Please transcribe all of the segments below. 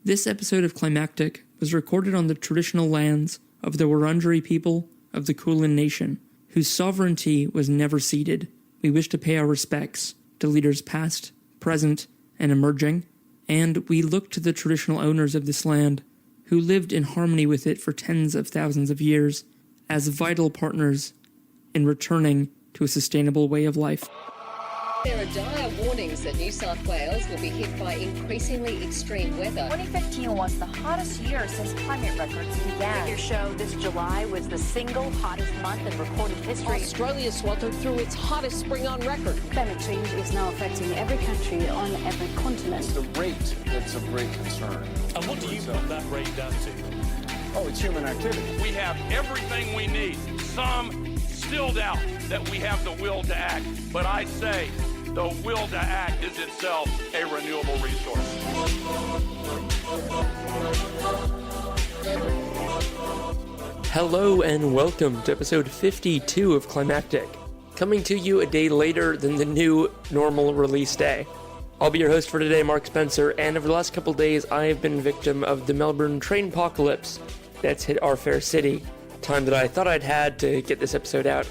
This episode of Climactic was recorded on the traditional lands of the Wurundjeri people of the Kulin Nation, whose sovereignty was never ceded. We wish to pay our respects to leaders past, present, and emerging, and we look to the traditional owners of this land, who lived in harmony with it for tens of thousands of years, as vital partners in returning to a sustainable way of life. There are dire warnings that New South Wales will be hit by increasingly extreme weather. 2015 was the hottest year since climate records began. Your show this July was the single hottest month in recorded history. Australia sweltered through its hottest spring on record. Climate change is now affecting every country on every continent. It's the rate that's of great concern. And what do you put that rate down to? Oh, it's human activity. We have everything we need. Some still doubt that we have the will to act, but I say the will to act is itself a renewable resource. Hello and welcome to episode 52 of Climactic, coming to you a day later than the new normal release day. I'll be your host for today, Mark Spencer, and over the last couple days I have been victim of the Melbourne train apocalypse that's hit our fair city. Time that I thought I'd had to get this episode out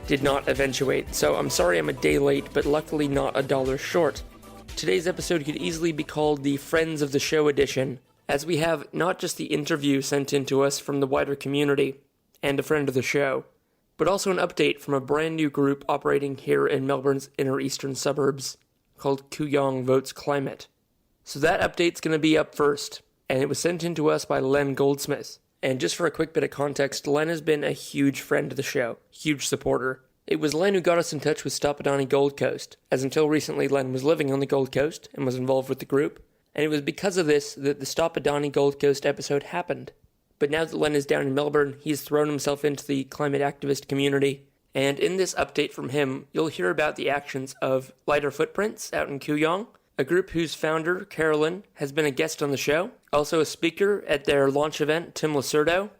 did not eventuate, so I'm sorry I'm a day late, but luckily not $1 short. Today's episode could easily be called the Friends of the Show edition, as we have not just the interview sent in to us from the wider community and a friend of the show, but also an update from a brand new group operating here in Melbourne's inner eastern suburbs called Kooyong Votes Climate. So that update's going to be up first, and it was sent in to us by Len Goldsmith. And just for a quick bit of context, Len has been a huge friend of the show, huge supporter. It was Len who got us in touch with Stop Adani Gold Coast, as until recently Len was living on the Gold Coast and was involved with the group, and it was because of this that the Stop Adani Gold Coast episode happened. But now that Len is down in Melbourne, he's thrown himself into the climate activist community, and in this update from him, you'll hear about the actions of Lighter Footprints out in Kooyong, a group whose founder, Carolyn, has been a guest on the show, also a speaker at their launch event, Tim Lacerdo,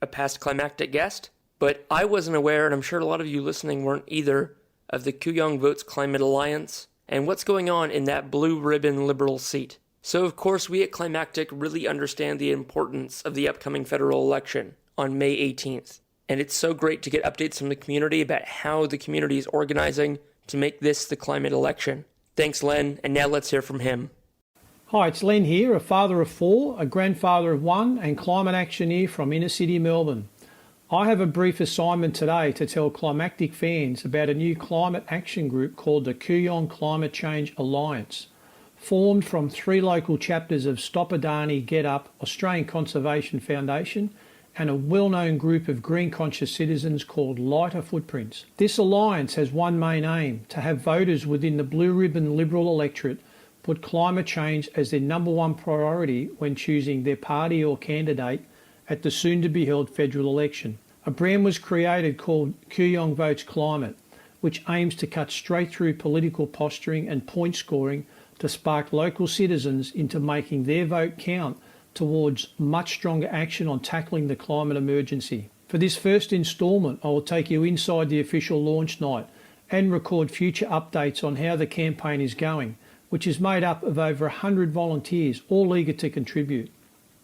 a past Climactic guest. But I wasn't aware, and I'm sure a lot of you listening weren't either, of the Kooyong Votes Climate Alliance and what's going on in that blue ribbon Liberal seat. So of course we at Climactic really understand the importance of the upcoming federal election on May 18th. And it's so great to get updates from the community about how the community is organizing to make this the climate election. Thanks, Len, and now let's hear from him. Hi, it's Len here, a father of 4, a grandfather of 1, and climate actioneer from inner city Melbourne. I have a brief assignment today to tell Climactic fans about a new climate action group called the Kooyong Climate Change Alliance, formed from 3 local chapters of Stop Adani Get Up, Australian Conservation Foundation, and a well-known group of green-conscious citizens called Lighter Footprints. This alliance has one main aim: to have voters within the blue ribbon Liberal electorate put climate change as their number one priority when choosing their party or candidate at the soon-to-be-held federal election. A brand was created called Kooyong Votes Climate, which aims to cut straight through political posturing and point scoring to spark local citizens into making their vote count towards much stronger action on tackling the climate emergency. For this first instalment, I will take you inside the official launch night and record future updates on how the campaign is going, which is made up of over 100 volunteers, all eager to contribute.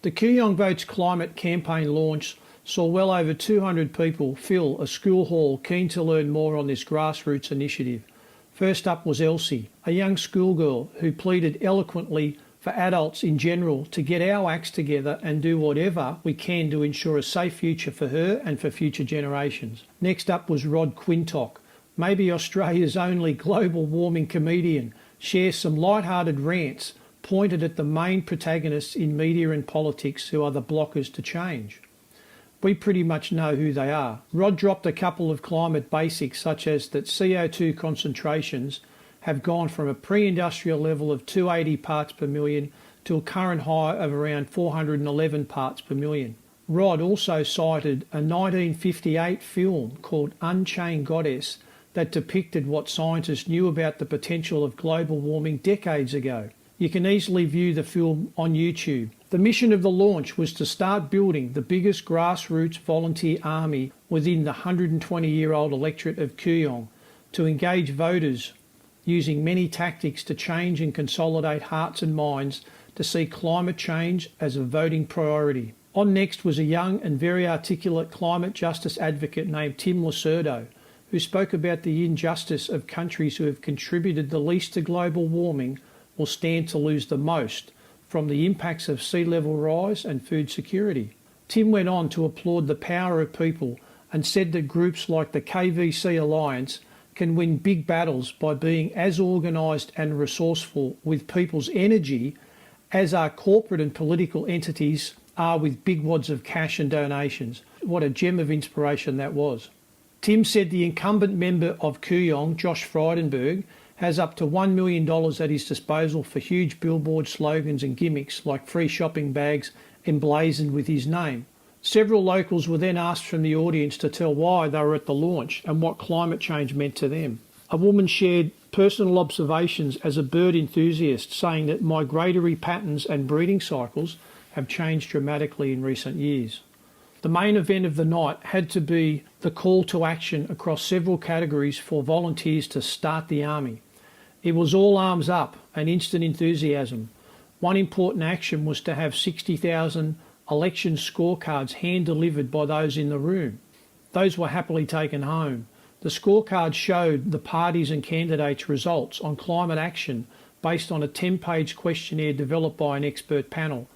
The Kooyong Votes Climate campaign launch saw well over 200 people fill a school hall keen to learn more on this grassroots initiative. First up was Elsie, a young schoolgirl who pleaded eloquently for adults in general to get our acts together and do whatever we can to ensure a safe future for her and for future generations. Next up was Rod Quintock, maybe Australia's only global warming comedian, shares some light-hearted rants pointed at the main protagonists in media and politics who are the blockers to change. We pretty much know who they are. Rod dropped a couple of climate basics, such as that CO2 concentrations have gone from a pre-industrial level of 280 parts per million to a current high of around 411 parts per million. Rod also cited a 1958 film called Unchained Goddess that depicted what scientists knew about the potential of global warming decades ago. You can easily view the film on YouTube. The mission of the launch was to start building the biggest grassroots volunteer army within the 120-year-old electorate of Kooyong, to engage voters using many tactics to change and consolidate hearts and minds to see climate change as a voting priority. On next was a young and very articulate climate justice advocate named Tim Lacerdo, who spoke about the injustice of countries who have contributed the least to global warming will stand to lose the most from the impacts of sea level rise and food security. Tim went on to applaud the power of people and said that groups like the KVC Alliance can win big battles by being as organised and resourceful with people's energy as our corporate and political entities are with big wads of cash and donations. What a gem of inspiration that was. Tim said the incumbent member of Kooyong, Josh Frydenberg, has up to $1 million at his disposal for huge billboard slogans and gimmicks like free shopping bags emblazoned with his name. Several locals were then asked from the audience to tell why they were at the launch and what climate change meant to them. A woman shared personal observations as a bird enthusiast, saying that migratory patterns and breeding cycles have changed dramatically in recent years. The main event of the night had to be the call to action across several categories for volunteers to start the army. It was all arms up and instant enthusiasm. One important action was to have 60,000 election scorecards hand-delivered by those in the room. Those were happily taken home. The scorecards showed the parties and candidates' results on climate action based on a 10-page questionnaire developed by an expert panel.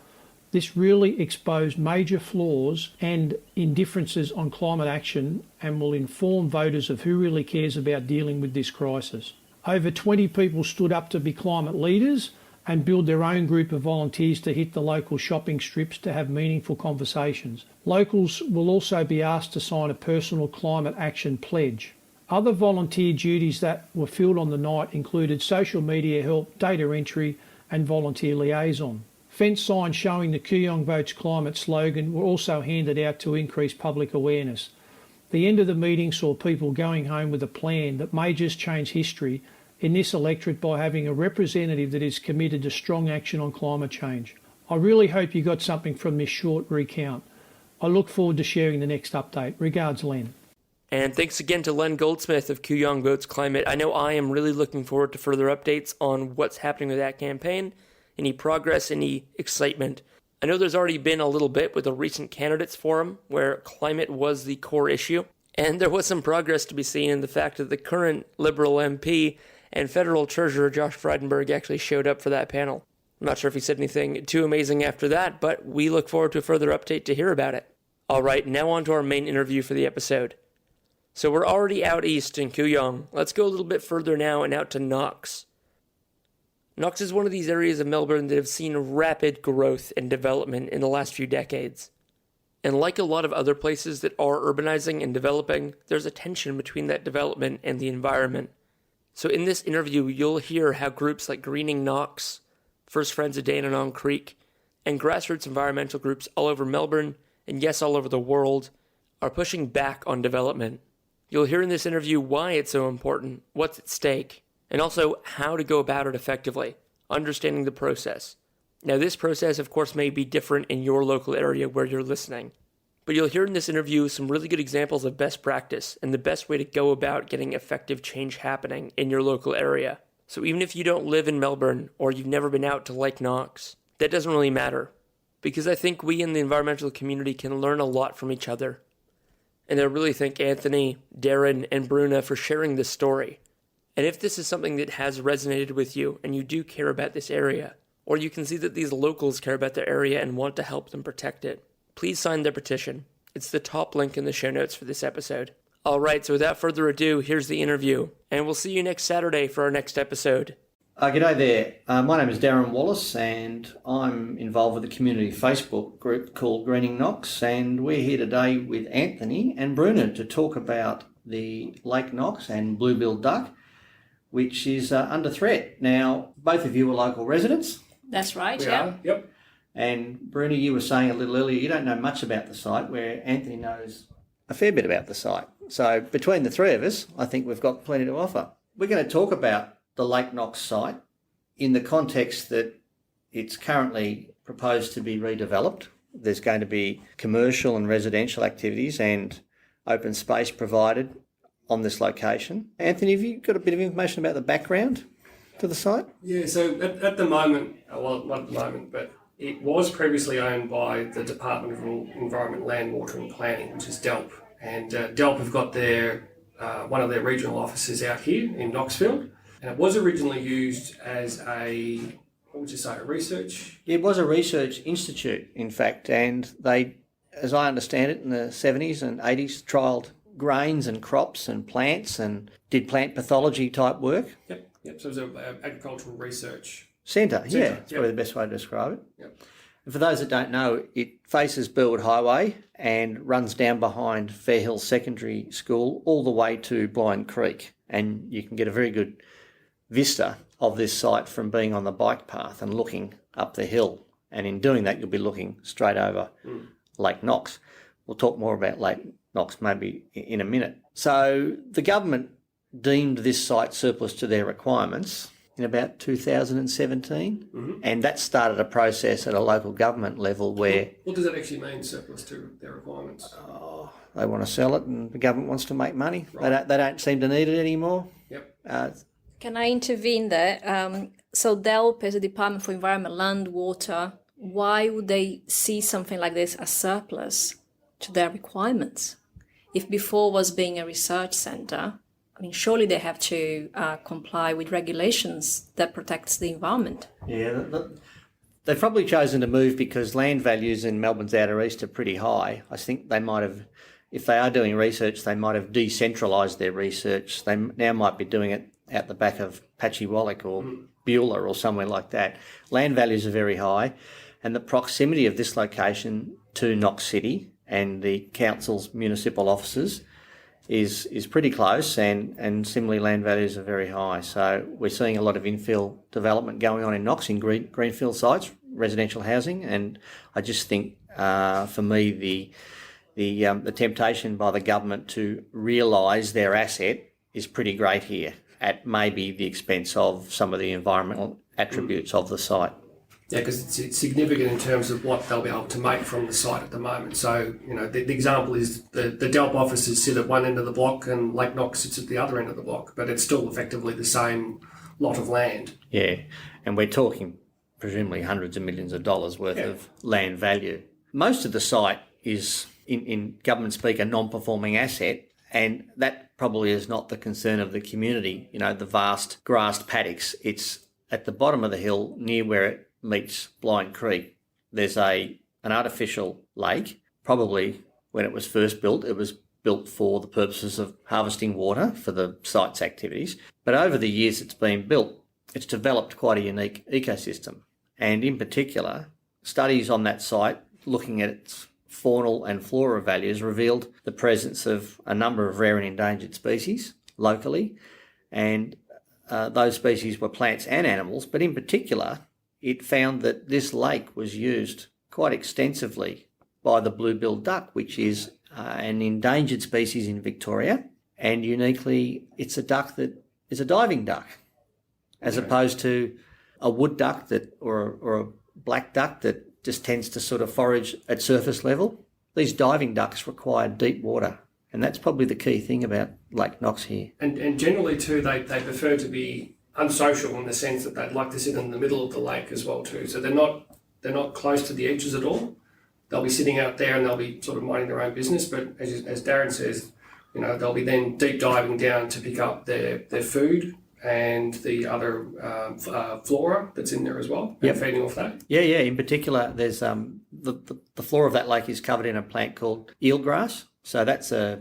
This really exposed major flaws and indifferences on climate action and will inform voters of who really cares about dealing with this crisis. Over 20 people stood up to be climate leaders and build their own group of volunteers to hit the local shopping strips to have meaningful conversations. Locals will also be asked to sign a personal climate action pledge. Other volunteer duties that were filled on the night included social media help, data entry and volunteer liaison. Fence signs showing the Kooyong Votes Climate slogan were also handed out to increase public awareness. The end of the meeting saw people going home with a plan that may just change history in this electorate by having a representative that is committed to strong action on climate change. I really hope you got something from this short recount. I look forward to sharing the next update. Regards, Len. And thanks again to Len Goldsmith of Kooyong Votes Climate. I know I am really looking forward to further updates on what's happening with that campaign, any progress, any excitement. I know there's already been a little bit with a recent candidates forum where climate was the core issue, and there was some progress to be seen in the fact that the current Liberal MP and Federal Treasurer Josh Frydenberg actually showed up for that panel. I'm not sure if he said anything too amazing after that, but we look forward to a further update to hear about it. Alright, now on to our main interview for the episode. So we're already out east in Kooyong. Let's go a little bit further now and out to Knox. Knox is one of these areas of Melbourne that have seen rapid growth and development in the last few decades. And like a lot of other places that are urbanizing and developing, there's a tension between that development and the environment. So in this interview, you'll hear how groups like Greening Knox, First Friends of Dandenong Creek, and grassroots environmental groups all over Melbourne, and yes, all over the world, are pushing back on development. You'll hear in this interview why it's so important, what's at stake, and also how to go about it effectively, understanding the process. Now, this process, of course, may be different in your local area where you're listening, but you'll hear in this interview some really good examples of best practice and the best way to go about getting effective change happening in your local area. So even if you don't live in Melbourne or you've never been out to Lake Knox, that doesn't really matter, because I think we in the environmental community can learn a lot from each other. And I really thank Anthony, Darren, and Bruna for sharing this story. And if this is something that has resonated with you and you do care about this area, or you can see that these locals care about their area and want to help them protect it, please sign their petition. It's the top link in the show notes for this episode. Alright, so without further ado, here's the interview, and we'll see you next Saturday for our next episode. G'day there. My name is Darren Wallace, and I'm involved with a community Facebook group called Greening Knox, and we're here today with Anthony and Bruna to talk about the Lake Knox and blue-billed duck, which is under threat. Now, both of you are local residents. That's right, We yeah. are. Yep. And Bruna, you were saying a little earlier, you don't know much about the site, where Anthony knows a fair bit about the site. So between the three of us, I think we've got plenty to offer. We're going to talk about the Lake Knox site in the context that it's currently proposed to be redeveloped. There's going to be commercial and residential activities and open space provided on this location. Anthony, have you got a bit of information about the background? to the site? Yeah, so at the moment, well, not at the moment, but it was previously owned by the Department of Environment, Land, Water and Planning, which is DELP. And DELP have got their one of their regional offices out here in Knoxville. And it was originally used as a, what would you say, a research? It was a research institute, in fact, and they, as I understand it, in the 70s and 80s, trialled grains and crops and plants and did plant pathology type work. Yep. So it was an agricultural research Centre, yeah. That's probably the best way to describe it. Yep. And for those that don't know, it faces Burwood Highway and runs down behind Fairhill Secondary School all the way to Blind Creek. And you can get a very good vista of this site from being on the bike path and looking up the hill. And in doing that, you'll be looking straight over Lake Knox. We'll talk more about Lake Knox maybe in a minute. So the government deemed this site surplus to their requirements in about 2017, and that started a process at a local government level where... What does that actually mean, surplus to their requirements? They want to sell it and the government wants to make money. Right. They don't seem to need it anymore. Yep. Can I intervene there? So DELP is the Department for Environment, Land, Water. Why would they see something like this as surplus to their requirements? If before was being a research centre, I mean, surely they have to comply with regulations that protects the environment. Yeah, they've probably chosen to move because land values in Melbourne's outer east are pretty high. I think they might have, if they are doing research, they might have decentralised their research. They now might be doing it out the back of Patchywallock or Beulah or somewhere like that. Land values are very high, and the proximity of this location to Knox City and the council's municipal offices is pretty close, and similarly land values are very high. So we're seeing a lot of infill development going on in Knox in greenfield sites, residential housing, and I just think for me the temptation by the government to realise their asset is pretty great here at maybe the expense of some of the environmental attributes of the site. Yeah, because it's significant in terms of what they'll be able to make from the site at the moment. So, you know, the example is the DELP offices sit at one end of the block and Lake Knox sits at the other end of the block, but it's still effectively the same lot of land. Yeah, and we're talking presumably hundreds of millions of dollars worth of land value. Most of the site is, in government speak, a non-performing asset, and that probably is not the concern of the community. You know, the vast grassed paddocks, it's at the bottom of the hill near where it meets Blind Creek. There's an artificial lake. Probably when it was first built, it was built for the purposes of harvesting water for the site's activities. But over the years it's been built, it's developed quite a unique ecosystem. And in particular, studies on that site looking at its faunal and flora values revealed the presence of a number of rare and endangered species locally. And those species were plants and animals, but in particular, it found that this lake was used quite extensively by the blue-billed duck, which is an endangered species in Victoria, and uniquely it's a duck that is a diving duck, as opposed to a wood duck or a black duck that just tends to sort of forage at surface level. These diving ducks require deep water, and that's probably the key thing about Lake Knox here. And generally too, they prefer to be unsocial in the sense that they'd like to sit in the middle of the lake as well too. So they're not close to the edges at all. They'll be sitting out there and they'll be sort of minding their own business. But as Darren says, you know, they'll be then deep diving down to pick up their food and the other flora that's in there as well, and feeding off that. Yeah. In particular, there's the floor of that lake is covered in a plant called eelgrass. So that's a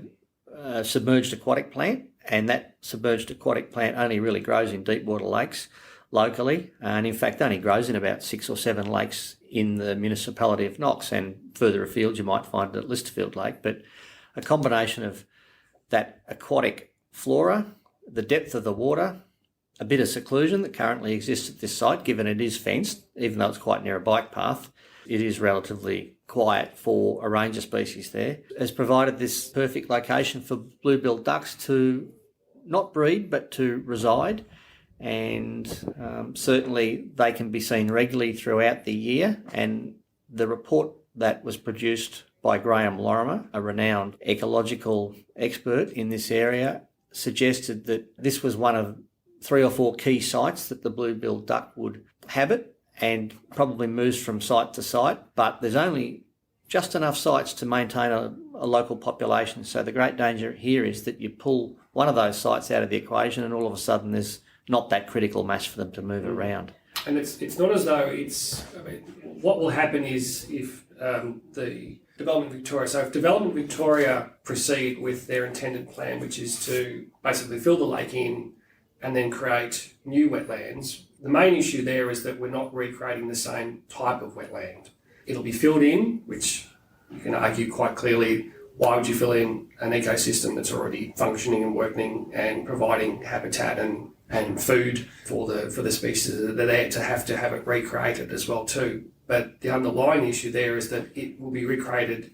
submerged aquatic plant. And that submerged aquatic plant only really grows in deep water lakes locally, and in fact only grows in about 6 or 7 lakes in the municipality of Knox, and further afield you might find it at Listerfield Lake. But a combination of that aquatic flora, the depth of the water, a bit of seclusion that currently exists at this site, given it is fenced, even though it's quite near a bike path, it is relatively quiet for a range of species there, has provided this perfect location for blue-billed ducks to not breed but to reside, and certainly they can be seen regularly throughout the year. And the report that was produced by Graham Lorimer, a renowned ecological expert in this area, suggested that this was one of 3 or 4 key sites that the blue-billed duck would habit and probably moves from site to site, but there's only just enough sites to maintain a local population. So the great danger here is that you pull one of those sites out of the equation and all of a sudden there's not that critical mass for them to move around. And it's not as though what will happen is if the Development Victoria, so if Development Victoria proceed with their intended plan, which is to basically fill the lake in and then create new wetlands, the main issue there is that we're not recreating the same type of wetland. It'll be filled in, which you can argue quite clearly, why would you fill in an ecosystem that's already functioning and working and providing habitat and food for the species that are there, to have it recreated as well too. But the underlying issue there is that it will be recreated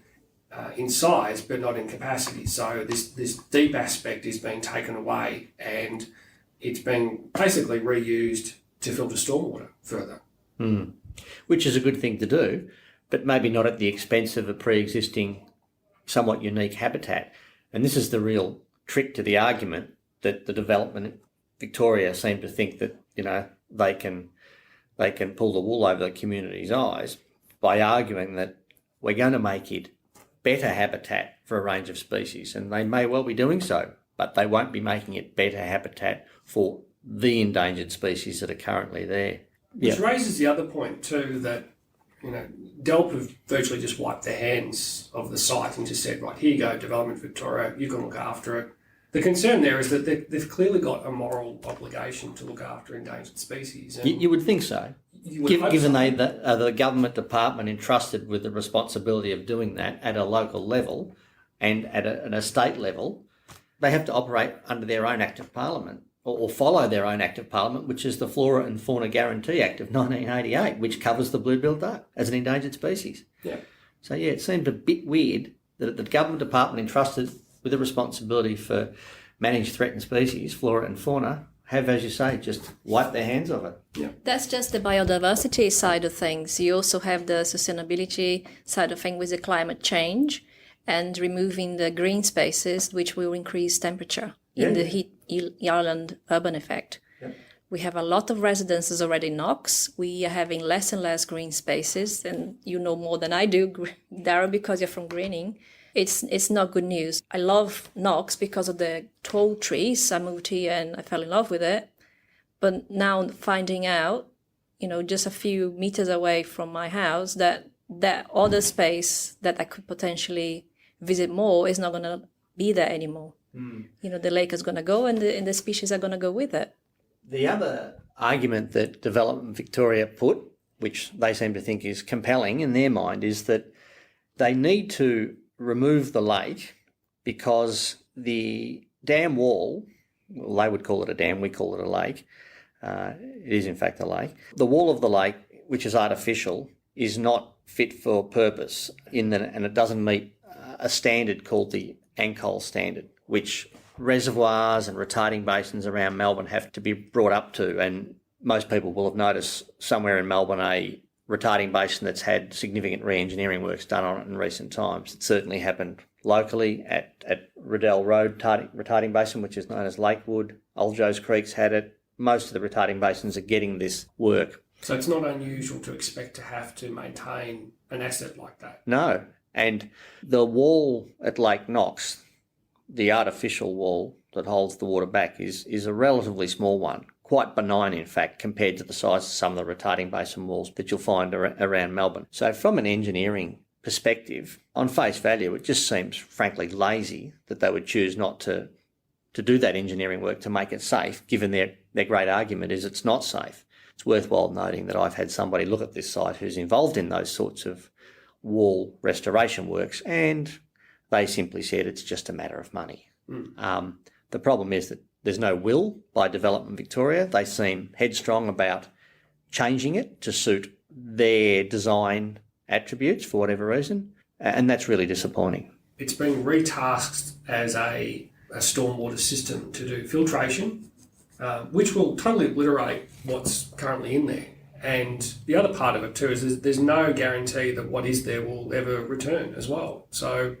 in size but not in capacity. So this deep aspect is being taken away and it's being basically reused to filter stormwater further. Which is a good thing to do, but maybe not at the expense of a pre-existing, somewhat unique habitat. And this is the real trick to the argument that the Development Victoria seem to think that, they can pull the wool over the community's eyes by arguing that we're going to make it better habitat for a range of species. And they may well be doing so, but they won't be making it better habitat for the endangered species that are currently there. Which raises the other point too, that DELP have virtually just wiped their hands of the site and just said, right, here you go, Development Victoria, you can look after it. The concern there is that they've clearly got a moral obligation to look after endangered species. And you would think so. Given so. The government department entrusted with the responsibility of doing that at a local level and at an estate level, they have to operate under their own Act of Parliament or follow their own Act of Parliament, which is the Flora and Fauna Guarantee Act of 1988, which covers the blue-billed duck as an endangered species. Yeah. So, it seemed a bit weird that the government department entrusted with the responsibility for managed threatened species, flora and fauna, have, as you say, just wiped their hands of it. Yeah. That's just the biodiversity side of things. You also have the sustainability side of things with the climate change and removing the green spaces, which will increase temperature in the heat island urban effect. Yeah. We have a lot of residences already in Knox. We are having less and less green spaces, and you know more than I do, Darren, because you're from Greening. It's not good news. I love Knox because of the tall trees. I moved here and I fell in love with it. But now finding out, just a few meters away from my house, that other space that I could potentially visit more is not going to be there anymore. The lake is going to go and the species are going to go with it. The other argument that Development Victoria put, which they seem to think is compelling in their mind, is that they need to remove the lake because the dam wall, well, they would call it a dam, we call it a lake. It is in fact a lake. The wall of the lake, which is artificial, is not fit for purpose and it doesn't meet a standard called the ANCOL standard, which reservoirs and retarding basins around Melbourne have to be brought up to. And most people will have noticed somewhere in Melbourne a retarding basin that's had significant re-engineering works done on it in recent times. It certainly happened locally at Riddell Road retarding basin, which is known as Lakewood. Old Joe's Creek's had it. Most of the retarding basins are getting this work. So it's not unusual to expect to have to maintain an asset like that. No. And the wall at Lake Knox, the artificial wall that holds the water back, is a relatively small one. Quite benign, in fact, compared to the size of some of the retarding basin walls that you'll find around Melbourne. So from an engineering perspective, on face value, it just seems frankly lazy that they would choose not to do that engineering work to make it safe, given their great argument is it's not safe. It's worthwhile noting that I've had somebody look at this site who's involved in those sorts of wall restoration works, and they simply said it's just a matter of money. The problem is that there's no will by Development Victoria. They seem headstrong about changing it to suit their design attributes for whatever reason, and that's really disappointing. It's been retasked as a stormwater system to do filtration, which will totally obliterate what's currently in there. And the other part of it too is there's no guarantee that what is there will ever return as well. So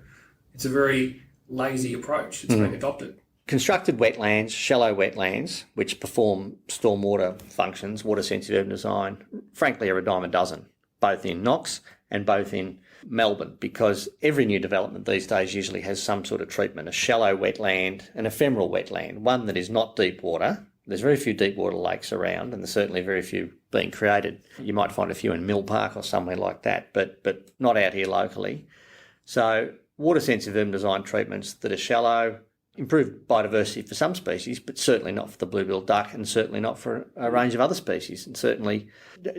it's a very lazy approach that's being adopted. constructed wetlands, shallow wetlands, which perform stormwater functions, water-sensitive urban design, frankly, are a dime a dozen, both in Knox and both in Melbourne, because every new development these days usually has some sort of treatment, a shallow wetland, an ephemeral wetland, one that is not deep water. There's very few deep water lakes around, and there's certainly very few being created. You might find a few in Mill Park or somewhere like that, but not out here locally. So water-sensitive urban design treatments that are shallow, improve biodiversity for some species, but certainly not for the blue-billed duck, and certainly not for a range of other species, and certainly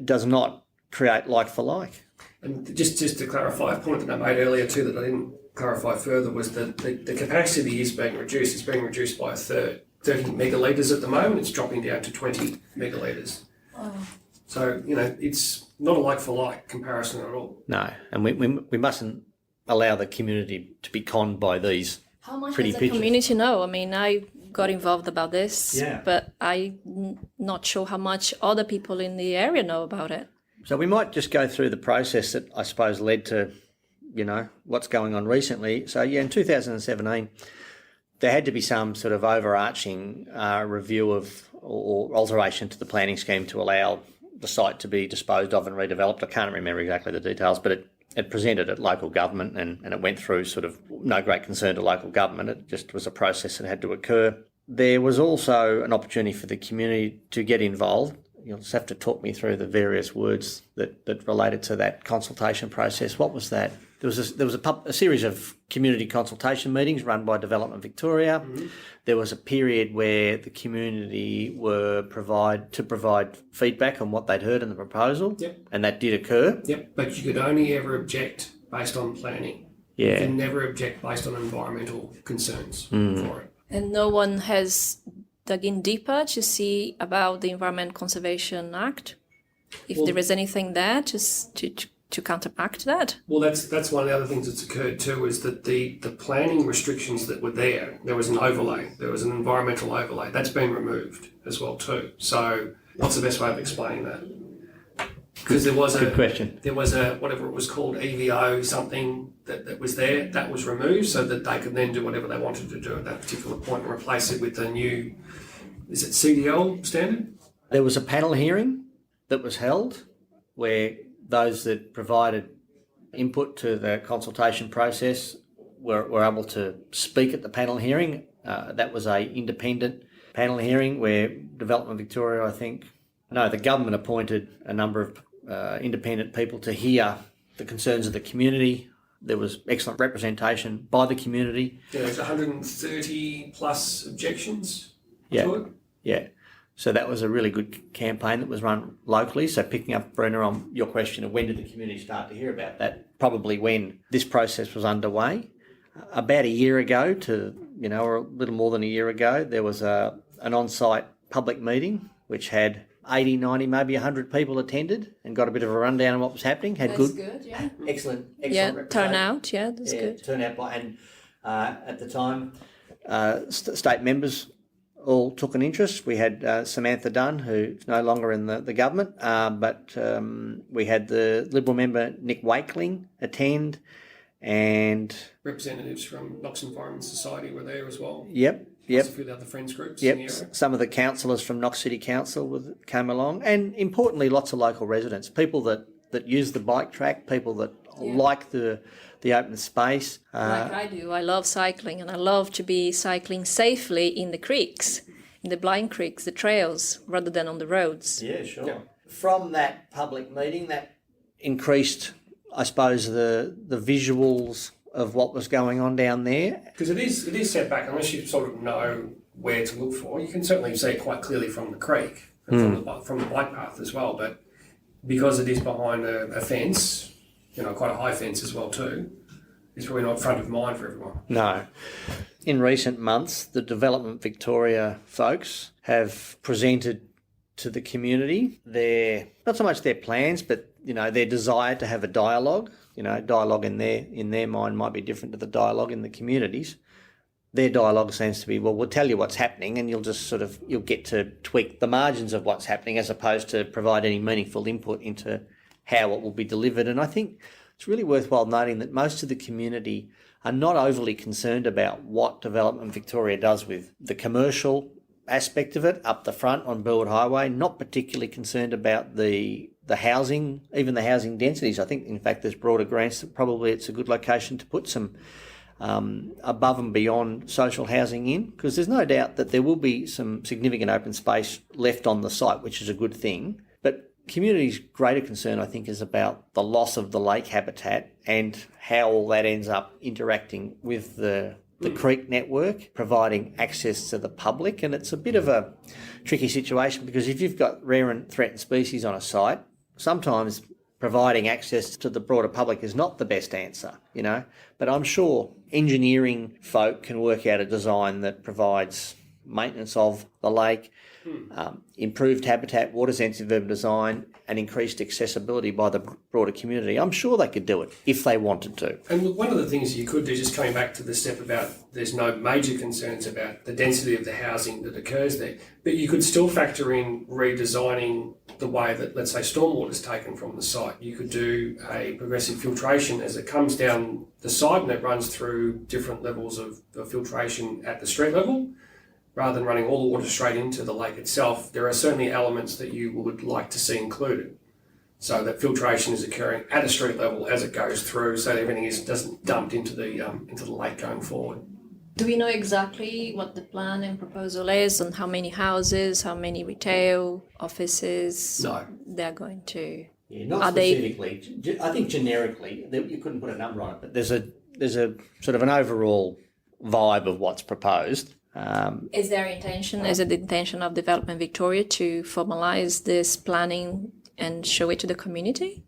does not create like for like. And just to clarify, a point that I made earlier too that I didn't clarify further was that the capacity is being reduced. It's being reduced by a third. 30 megalitres at the moment, it's dropping down to 20 megalitres. Oh. So, it's not a like-for-like comparison at all. No, and we mustn't allow the community to be conned by these How much pretty does the pictures. community know? I mean, I got involved about this, Yeah. but I'm not sure how much other people in the area know about it. So we might just go through the process that I suppose led to, what's going on recently. So, in 2017... there had to be some sort of overarching review of or alteration to the planning scheme to allow the site to be disposed of and redeveloped. I can't remember exactly the details, but it presented at local government and it went through sort of no great concern to local government. It just was a process that had to occur. There was also an opportunity for the community to get involved. You'll just have to talk me through the various words that related to that consultation process. What was that? There was a series of community consultation meetings run by Development Victoria. Mm-hmm. There was a period where the community were provide feedback on what they'd heard in the proposal, and that did occur. Yep, but you could only ever object based on planning. Yeah. You can never object based on environmental concerns for it. And no one has dug in deeper to see about the Environment Conservation Act? If there is anything there to counteract that? Well, that's one of the other things that's occurred too, is that the planning restrictions that were there was an overlay, there was an environmental overlay, that's been removed as well too. So what's the best way of explaining that? Because there was Good question. There was a, whatever it was called, EVO something that was there, that was removed so that they could then do whatever they wanted to do at that particular point and replace it with the new, is it CDL standard? There was a panel hearing that was held where those that provided input to the consultation process were able to speak at the panel hearing. That was a independent panel hearing where Development Victoria, the government appointed a number of independent people to hear the concerns of the community. There was excellent representation by the community. Yeah, there's 130 plus objections to it. Yeah. So that was a really good campaign that was run locally. So picking up, Bruna, on your question of when did the community start to hear about that, probably when this process was underway. About a year ago or a little more than a year ago, there was an on-site public meeting which had 80, 90, maybe 100 people attended and got a bit of a rundown on what was happening. That's good, yeah. Excellent turnout, that's good. Turnout and at the time, state members all took an interest. We had Samantha Dunn, who's no longer in the government, but we had the Liberal member Nick Wakeling attend, and representatives from Knox Environment Society were there as well. Yep. A few other friends groups. In the area. Some of the councillors from Knox City Council came along, and importantly, lots of local residents, people that use the bike track, people that like the open space. Like I do. I love cycling, and I love to be cycling safely in the creeks, in the blind creeks, the trails, rather than on the roads. Yeah, sure. Yeah. From that public meeting, that increased, I suppose, the visuals of what was going on down there. Because it is set back, unless you sort of know where to look for. You can certainly see it quite clearly from the creek and from the bike path as well, but because it is behind a fence, quite a high fence as well too, it's probably not front of mind for everyone. No. In recent months, the Development Victoria folks have presented to the community not so much their plans, but their desire to have a dialogue. Dialogue in their mind might be different to the dialogue in the communities. Their dialogue seems to be, well, we'll tell you what's happening, and you'll get to tweak the margins of what's happening, as opposed to provide any meaningful input into how it will be delivered. And I think it's really worthwhile noting that most of the community are not overly concerned about what Development Victoria does with the commercial aspect of it up the front on Burwood Highway, not particularly concerned about the housing, even the housing densities. I think, in fact, there's broader grants that probably it's a good location to put some above and beyond social housing in, because there's no doubt that there will be some significant open space left on the site, which is a good thing. But community's greater concern, I think, is about the loss of the lake habitat and how all that ends up interacting with the creek network, providing access to the public. And it's a bit of a tricky situation, because if you've got rare and threatened species on a site, sometimes providing access to the broader public is not the best answer, you know. But I'm sure engineering folk can work out a design that provides maintenance of the lake, improved habitat, water-sensitive urban design, and increased accessibility by the broader community. I'm sure they could do it if they wanted to. And one of the things you could do, just coming back to the step about there's no major concerns about the density of the housing that occurs there, but you could still factor in redesigning the way that, let's say, stormwater is taken from the site. You could do a progressive filtration as it comes down the site and it runs through different levels of filtration at the street level. Rather than running all the water straight into the lake itself, there are certainly elements that you would like to see included. So that filtration is occurring at a street level as it goes through, so that everything doesn't dump into the lake going forward. Do we know exactly what the plan and proposal is on how many houses, how many retail offices they're going to? Yeah, not specifically. I think generically, you couldn't put a number on it, but there's a sort of an overall vibe of what's proposed. Is there intention? Is it the intention of Development Victoria to formalise this planning and show it to the community?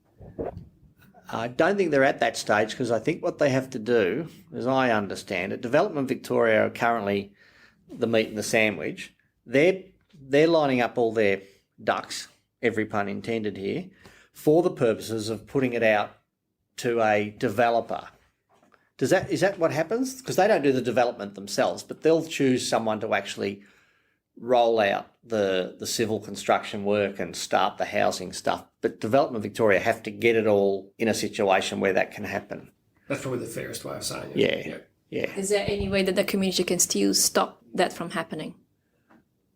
I don't think they're at that stage, because I think what they have to do, as I understand it, Development Victoria are currently the meat and the sandwich. They're lining up all their ducks, every pun intended here, for the purposes of putting it out to a developer. Is that what happens? Because they don't do the development themselves, but they'll choose someone to actually roll out the civil construction work and start the housing stuff. But Development Victoria have to get it all in a situation where that can happen. That's probably the fairest way of saying it. Yeah. Is there any way that the community can still stop that from happening?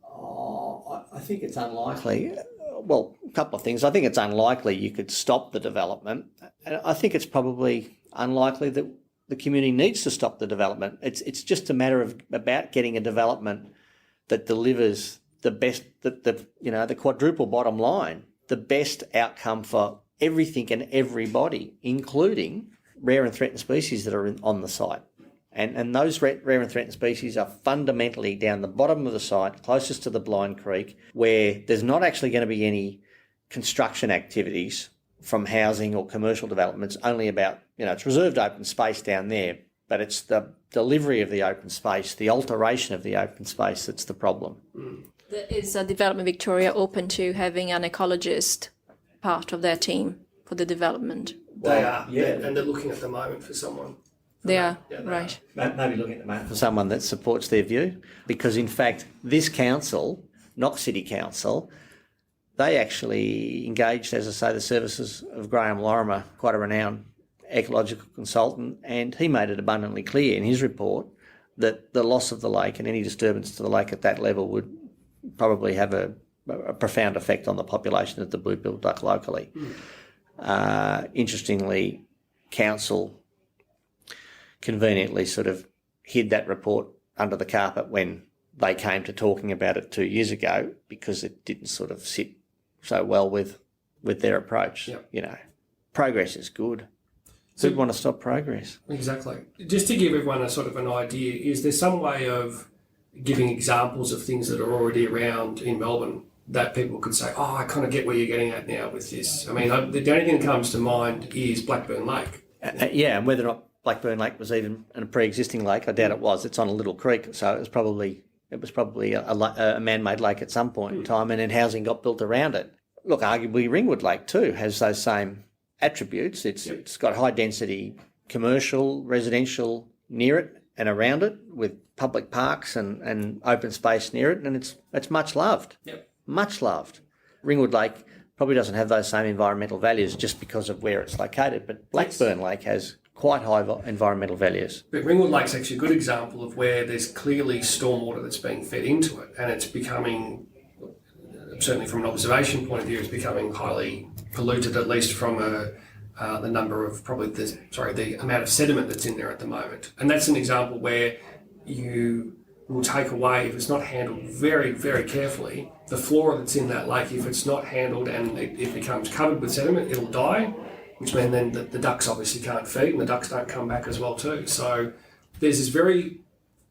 I think it's unlikely. Well, a couple of things. I think it's unlikely you could stop the development. And I think it's probably unlikely that the community needs to stop the development. It's just a matter of about getting a development that delivers the best, the quadruple bottom line, the best outcome for everything and everybody, including rare and threatened species that are on the site. And those rare and threatened species are fundamentally down the bottom of the site, closest to the Blind Creek, where there's not actually going to be any construction activities from housing or commercial developments, only about, it's reserved open space down there, but it's the delivery of the open space, the alteration of the open space that's the problem. Is Development Victoria open to having an ecologist part of their team for the development? They are, and they're looking at the moment for someone. They are, right. Maybe looking at the moment for someone that supports their view, because in fact, this council, Knox City Council, they actually engaged, as I say, the services of Graham Lorimer, quite a renowned ecological consultant, and he made it abundantly clear in his report that the loss of the lake and any disturbance to the lake at that level would probably have a profound effect on the population of the blue-billed duck locally. Interestingly, council conveniently sort of hid that report under the carpet when they came to talking about it 2 years ago, because it didn't sort of sit so well with their approach. Progress is good. Who'd want to stop progress? Exactly. Just to give everyone a sort of an idea, is there some way of giving examples of things that are already around in Melbourne that people could say, I kind of get where you're getting at now with this? I mean, the only thing that comes to mind is Blackburn Lake. And whether or not Blackburn Lake was even a pre-existing lake, I doubt it was. It's on a little creek, so it was probably a man-made lake at some point in time, and then housing got built around it. Look, arguably Ringwood Lake too has those same attributes. It's got high density commercial, residential near it and around it, with public parks and open space near it, and it's much loved. Much loved. Ringwood Lake, probably doesn't have those same environmental values just because of where it's located, but Blackburn Lake has quite high environmental values. But Ringwood Lake's actually a good example of where there's clearly stormwater that's being fed into it, and it's becoming, certainly from an observation point of view, it's becoming highly polluted, at least from the number of the amount of sediment that's in there at the moment. And that's an example where you will take away, if it's not handled very, very carefully, the flora that's in that lake. If it's not handled and it becomes covered with sediment, it'll die, which means then the ducks obviously can't feed and the ducks don't come back as well too. So there's this very,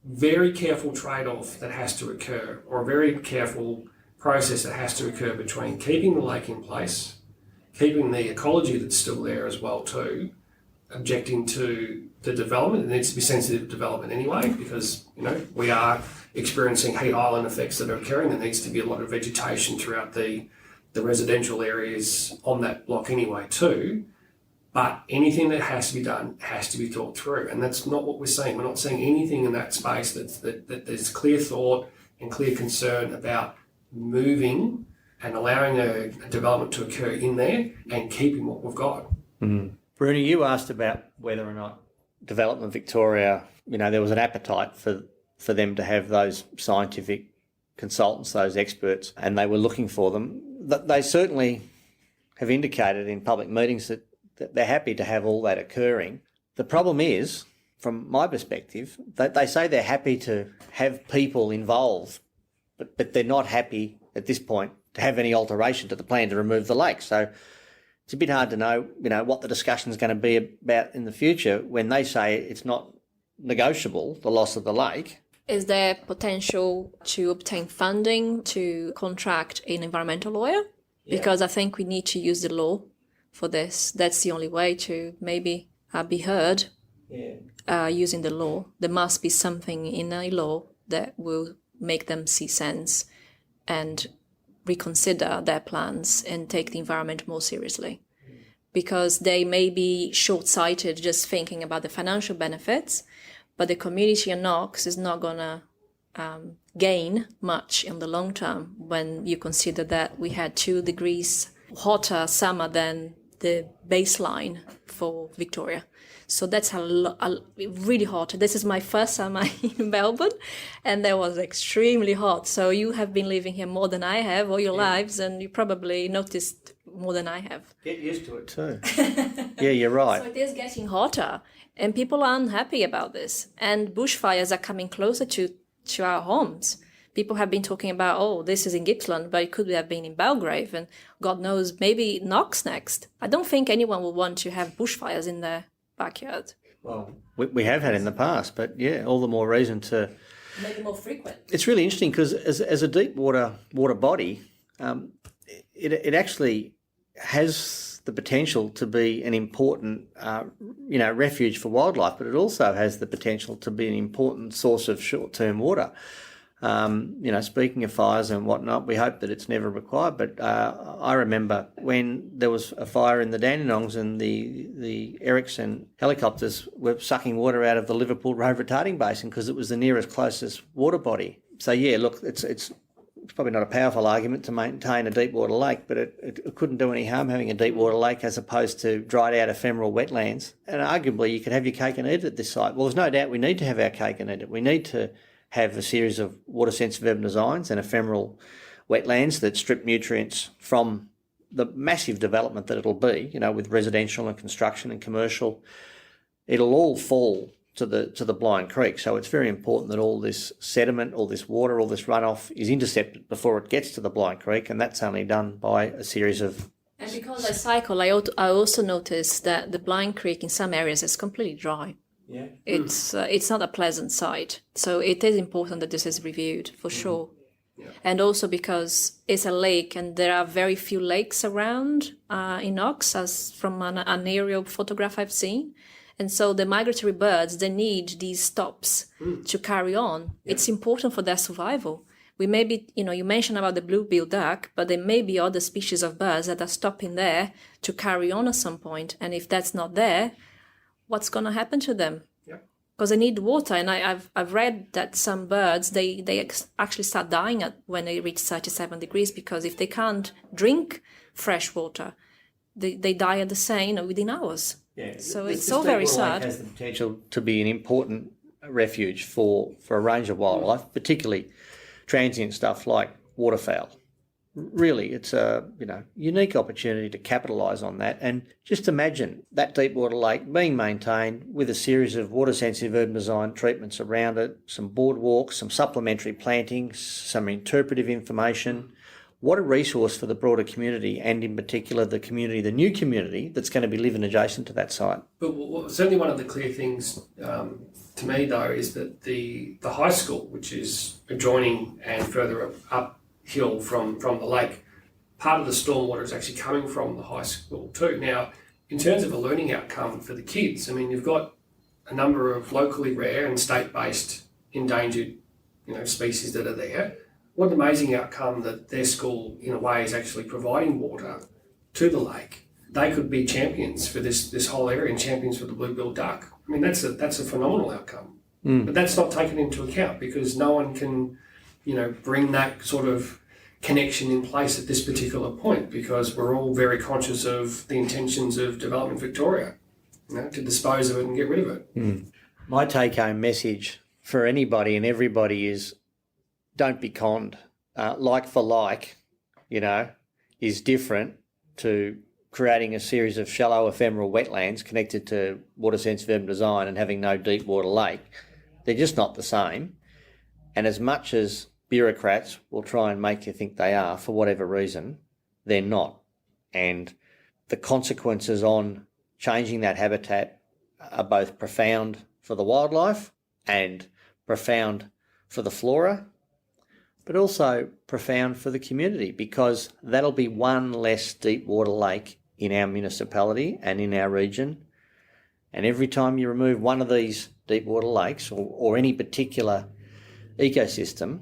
very careful trade-off that has to occur, or a very careful process that has to occur between keeping the lake in place, keeping the ecology that's still there as well too, objecting to the development. It needs to be sensitive to development anyway, because we are experiencing heat island effects that are occurring. There needs to be a lot of vegetation throughout the residential areas on that block anyway too. But anything that has to be done has to be thought through, and that's not what we're seeing. We're not seeing anything in that space that there's clear thought and clear concern about moving and allowing a development to occur in there and keeping what we've got. Mm-hmm. Bruna, you asked about whether or not Development Victoria, there was an appetite for them to have those scientific consultants, those experts, and they were looking for them. They certainly have indicated in public meetings that they're happy to have all that occurring. The problem is, from my perspective, that they say they're happy to have people involved, but they're not happy at this point to have any alteration to the plan to remove the lake. So it's a bit hard to know, what the discussion is going to be about in the future when they say it's not negotiable, the loss of the lake. Is there potential to obtain funding to contract an environmental lawyer? Yeah. Because I think we need to use the law for this. That's the only way to maybe be heard. Yeah. Using the law. There must be something in a law that will make them see sense and reconsider their plans and take the environment more seriously. Because they may be short-sighted just thinking about the financial benefits, but the community in Knox is not going to gain much in the long term when you consider that we had 2 degrees hotter summer than the baseline for Victoria. So that's really hot. This is my first summer in Melbourne, and that was extremely hot. So you have been living here more than I have all your lives, and you probably noticed more than I have. Get used to it too. Yeah, you're right. So it is getting hotter, and people are unhappy about this. And bushfires are coming closer to our homes. People have been talking about, this is in Gippsland, but it could have been in Belgrave, and God knows, maybe Knox next. I don't think anyone will want to have bushfires in their backyard. Well, we have had in the past, but yeah, all the more reason to make it more frequent. It's really interesting because as a deep water body, it actually has the potential to be an important refuge for wildlife, but it also has the potential to be an important source of short-term water. Speaking of fires and whatnot, we hope that it's never required. But I remember when there was a fire in the Dandenongs and the Ericsson helicopters were sucking water out of the Liverpool Road retarding basin because it was the nearest closest water body. So yeah, look, it's probably not a powerful argument to maintain a deep water lake, but it couldn't do any harm having a deep water lake as opposed to dried out ephemeral wetlands. And arguably you could have your cake and eat it at this site. Well, there's no doubt we need to have our cake and eat it. We need to have a series of water-sensitive urban designs and ephemeral wetlands that strip nutrients from the massive development that it'll be, with residential and construction and commercial. It'll all fall to the blind creek. So it's very important that all this sediment, all this water, all this runoff is intercepted before it gets to the blind creek, and that's only done by a series of... And because I cycle, I also noticed that the blind creek in some areas is completely dry. Yeah. It's not a pleasant sight. So it is important that this is reviewed, for sure. Yeah. And also because it's a lake and there are very few lakes around in Knox, as from an aerial photograph I've seen. And so the migratory birds, they need these stops to carry on. Yeah. It's important for their survival. We may be, you mentioned about the blue-billed duck, but there may be other species of birds that are stopping there to carry on at some point. And if that's not there, what's going to happen to them? Because they need water, and I've read that some birds they actually start dying when they reach 37 degrees, because if they can't drink fresh water. They die at the same within hours. Yeah. So it's all very sad. It has the potential to be an important refuge for a range of wildlife, particularly transient stuff like waterfowl. Really, it's a unique opportunity to capitalise on that. And just imagine that deep water lake being maintained with a series of water-sensitive urban design treatments around it, some boardwalks, some supplementary plantings, some interpretive information. What a resource for the broader community, and in particular the new community that's going to be living adjacent to that site. But certainly one of the clear things to me, though, is that the high school, which is adjoining and further uphill from the lake, part of the stormwater is actually coming from the high school too. Now, in terms of a learning outcome for the kids, I mean, you've got a number of locally rare and state-based endangered, species that are there. What an amazing outcome that their school, in a way, is actually providing water to the lake. They could be champions for this whole area and champions for the blue-billed duck. I mean, that's a phenomenal outcome. But that's not taken into account because no one can, bring that sort of connection in place at this particular point because we're all very conscious of the intentions of Development Victoria, to dispose of it and get rid of it. My take-home message for anybody and everybody is don't be conned. Like for like, is different to creating a series of shallow ephemeral wetlands connected to water-sensitive urban design and having no deep water lake. They're just not the same. And as much as bureaucrats will try and make you think they are for whatever reason, they're not. And the consequences on changing that habitat are both profound for the wildlife and profound for the flora, but also profound for the community because that'll be one less deep water lake in our municipality and in our region. And every time you remove one of these deep water lakes or any particular ecosystem,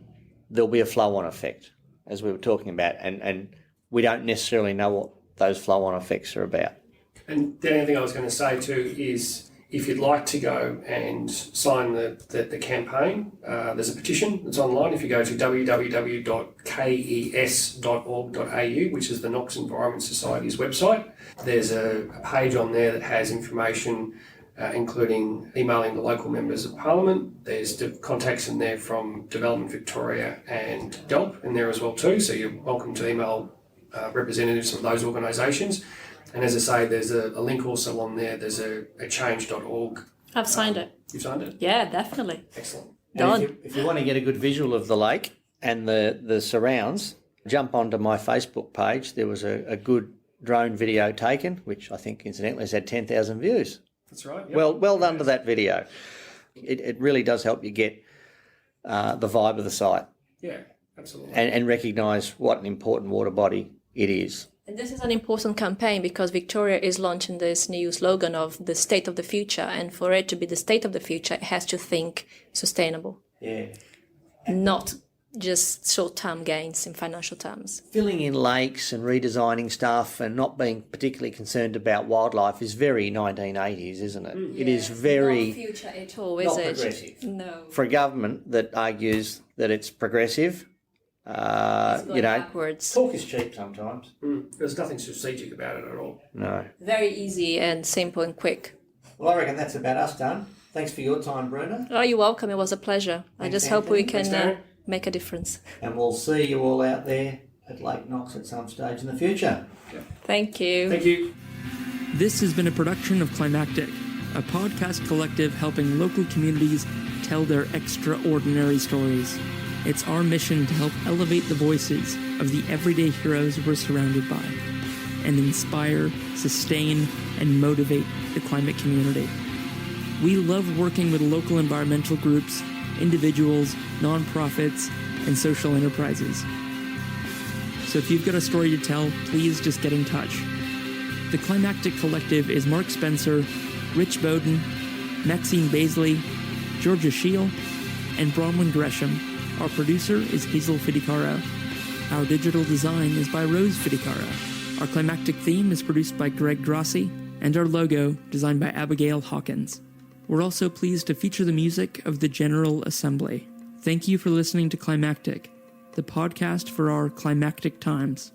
there'll be a flow-on effect, as we were talking about. And we don't necessarily know what those flow-on effects are about. And the only thing I was going to say too is if you'd like to go and sign the campaign, there's a petition that's online. If you go to www.kes.org.au, which is the Knox Environment Society's website, there's a page on there that has information including emailing the local members of Parliament. There's the contacts in there from Development Victoria and DELP in there as well too, so you're welcome to email representatives of those organisations. And as I say, there's a link also on there. There's a change.org. I've signed it. You've signed it? Yeah, definitely. Excellent. Done. If you want to get a good visual of the lake and the surrounds, jump onto my Facebook page. There was a good drone video taken, which I think incidentally has had 10,000 views. That's right. Yep. Well done to that video. It really does help you get the vibe of the site. Yeah, absolutely. And recognise what an important water body it is. And this is an important campaign because Victoria is launching this new slogan of the state of the future. And for it to be the state of the future, it has to think sustainable. Yeah. Not just short-term gains in financial terms. Filling in lakes and redesigning stuff and not being particularly concerned about wildlife is very 1980s, isn't it? It is very... Not future at all, is not it? progressive. No. For a government that argues that it's progressive, backwards. Talk is cheap sometimes. There's nothing strategic about it at all. No. Very easy and simple and quick. Well, I reckon that's about us done. Thanks for your time, Bruna. Oh, you're welcome. It was a pleasure. Thanks, I just Anthony. hope we can Thanks, make a difference. And we'll see you all out there at Lake Knox at some stage in the future. Thank you. Thank you. This has been a production of Climactic, a podcast collective helping local communities tell their extraordinary stories. It's our mission to help elevate the voices of the everyday heroes we're surrounded by and inspire, sustain, and motivate the climate community. We love working with local environmental groups, individuals, nonprofits, and social enterprises. So if you've got a story to tell, please just get in touch. The Climactic Collective is Mark Spencer, Rich Bowden, Maxine Bazeley, Georgia Sheil, and Bronwyn Gresham. Our producer is Hazel Fidecaro. Our digital design is by Rose Fidecaro. Our climactic theme is produced by Greg Grossi, and our logo designed by Abigail Hawkins. We're also pleased to feature the music of the General Assembly. Thank you for listening to Climactic, the podcast for our climactic times.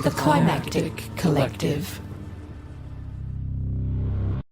The Climactic Collective.